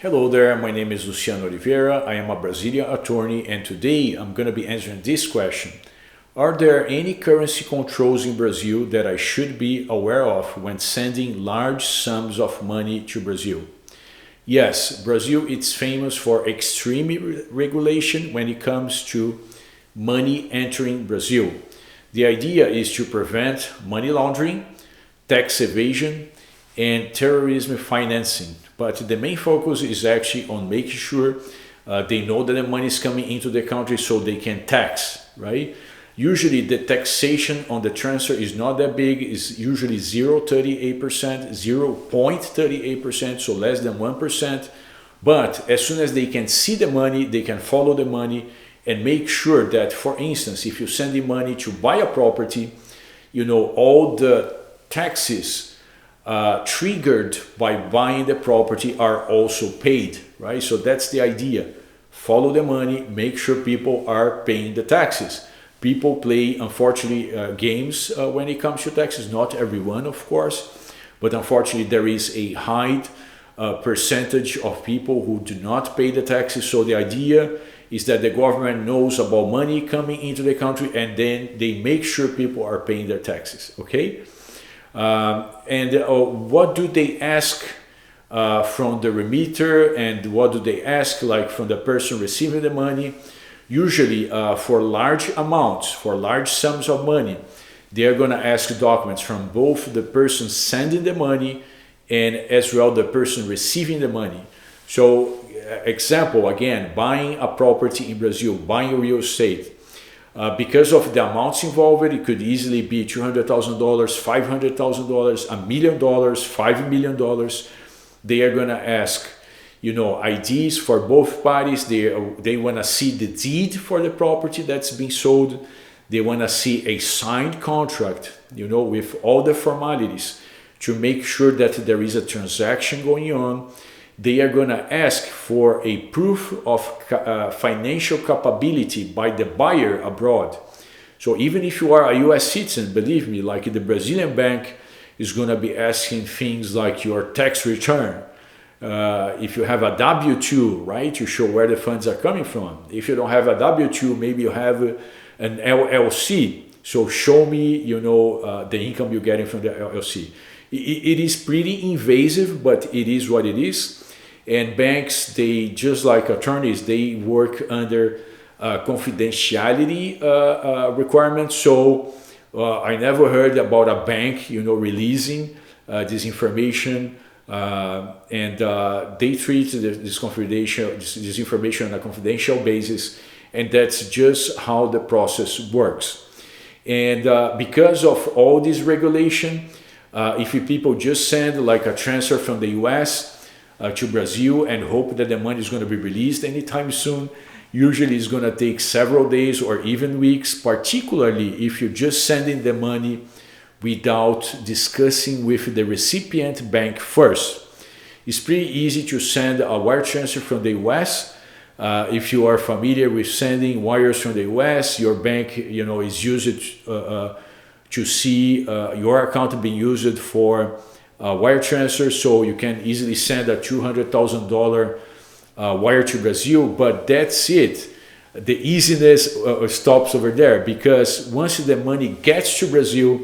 Hello there, my name is Luciano Oliveira. I am a Brazilian attorney, and today I'm going to be answering this question. Are there any currency controls in Brazil that I should be aware of when sending large sums of money to Brazil? Yes, Brazil is famous for extreme regulation when it comes to money entering Brazil. The idea is to prevent money laundering, tax evasion, and terrorism financing. But the main focus is actually on making sure they know that the money is coming into the country so they can tax, right? Usually the taxation on the transfer is not that big. It's usually 0.38%, 0.38%, so less than 1%. But as soon as they can see the money, they can follow the money and make sure that, for instance, if you send the money to buy a property, all the taxes triggered by buying the property are also paid, right? So that's the idea. Follow the money, make sure people are paying the taxes. People play, unfortunately, games when it comes to taxes. Not everyone, of course, but unfortunately there is a high percentage of people who do not pay the taxes. So the idea is that the government knows about money coming into the country and then they make sure people are paying their taxes, okay? What do they ask from the remitter, and what do they ask from the person receiving the money? Usually for large amounts, for large sums of money, they are going to ask documents from both the person sending the money and as well the person receiving the money. So example, again, buying a property in Brazil, buying real estate. Because of the amounts involved, it could easily be $200,000, $500,000, $1 million, $5 million. They are going to ask, IDs for both parties. They want to see the deed for the property that's being sold. They want to see a signed contract, with all the formalities to make sure that there is a transaction going on. They are going to ask for a proof of financial capability by the buyer abroad. So even if you are a US citizen, believe me, like the Brazilian bank is going to be asking things like your tax return. If you have a W-2, right, to show where the funds are coming from. If you don't have a W-2, maybe you have an LLC. So show me, the income you're getting from the LLC. It is pretty invasive, but it is what it is. And banks, they, just like attorneys, they work under confidentiality requirements. So I never heard about a bank, releasing this information, and they treat this information on a confidential basis, and that's just how the process works. And because of all this regulation, if people just send like a transfer from the US to Brazil and hope that the money is going to be released anytime soon, usually it's going to take several days or even weeks, particularly if you're just sending the money without discussing with the recipient bank first. It's pretty easy to send a wire transfer from the US. If you are familiar with sending wires from the US, your bank is used to see your account being used for wire transfer, so you can easily send a $200,000 wire to Brazil, but that's it. The easiness stops over there, because once the money gets to Brazil,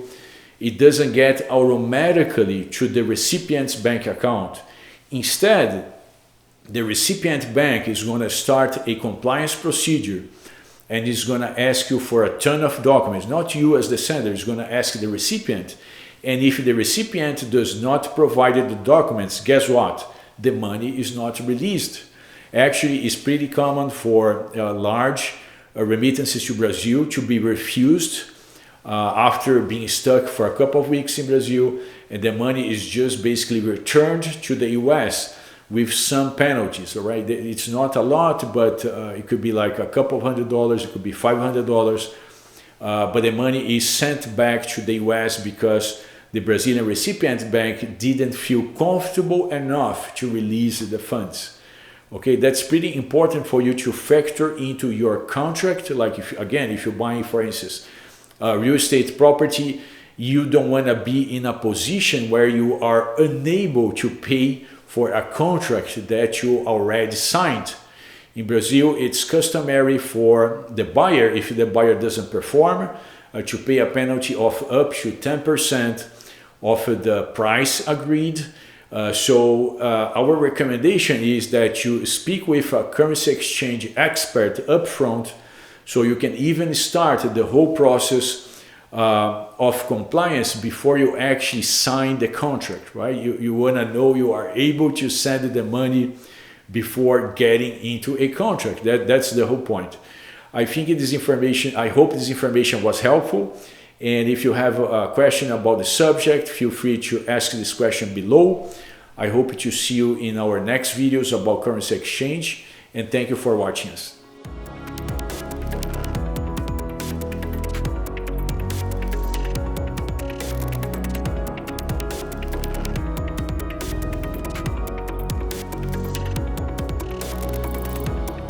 it doesn't get automatically to the recipient's bank account. Instead, the recipient bank is going to start a compliance procedure and is going to ask you for a ton of documents. Not you as the sender, is going to ask the recipient. And if the recipient does not provide the documents, guess what? The money is not released. Actually, it's pretty common for large remittances to Brazil to be refused after being stuck for a couple of weeks in Brazil, and the money is just basically returned to the US with some penalties, all right? It's not a lot, but it could be like a couple of $100, it could be $500, but the money is sent back to the US because the Brazilian recipient bank didn't feel comfortable enough to release the funds. Okay, that's pretty important for you to factor into your contract. Like if you're buying, for instance, real estate property you don't want to be in a position where you are unable to pay for a contract that you already signed. In Brazil, it's customary for the buyer, if the buyer doesn't perform, to pay a penalty of up to 10% of the price agreed. So our recommendation is that you speak with a currency exchange expert upfront, so you can even start the whole process of compliance before you actually sign the contract, right? You want to know you are able to send the money before getting into a contract. That's the whole point. I think I hope this information was helpful. And if you have a question about the subject, feel free to ask this question below. I hope to see you in our next videos about currency exchange, and thank you for watching us.